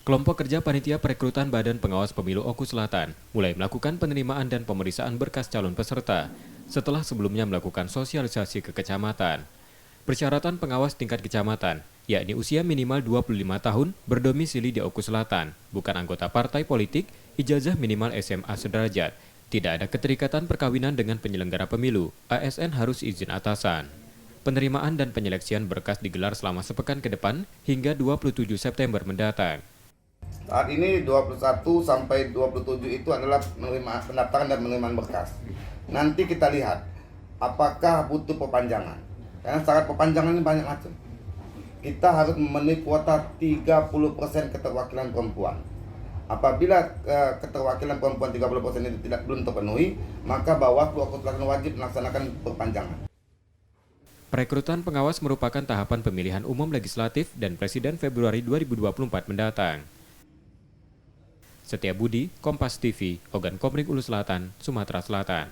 Kelompok kerja Panitia Perekrutan Badan Pengawas Pemilu Oku Selatan mulai melakukan penerimaan dan pemeriksaan berkas calon peserta setelah sebelumnya melakukan sosialisasi ke kecamatan. Persyaratan pengawas tingkat kecamatan, yakni usia minimal 25 tahun, berdomisili di Oku Selatan, bukan anggota partai politik, ijazah minimal SMA sederajat, tidak ada keterikatan perkawinan dengan penyelenggara pemilu, ASN harus izin atasan. Penerimaan dan penyeleksian berkas digelar selama sepekan ke depan hingga 27 September mendatang. Saat ini 21 sampai 27 itu adalah pendaftaran dan penerimaan berkas. Nanti kita lihat apakah butuh perpanjangan. Karena syarat perpanjangan ini banyak macam. Kita harus memenuhi kuota 30% keterwakilan perempuan. Apabila keterwakilan perempuan 30% itu belum terpenuhi, maka Bawaslu Oku Selatan wajib melaksanakan perpanjangan. Perekrutan pengawas merupakan tahapan pemilihan umum legislatif dan presiden Februari 2024 mendatang. Setia Budi, Kompas TV, Ogan Komering Ulu Selatan, Sumatera Selatan.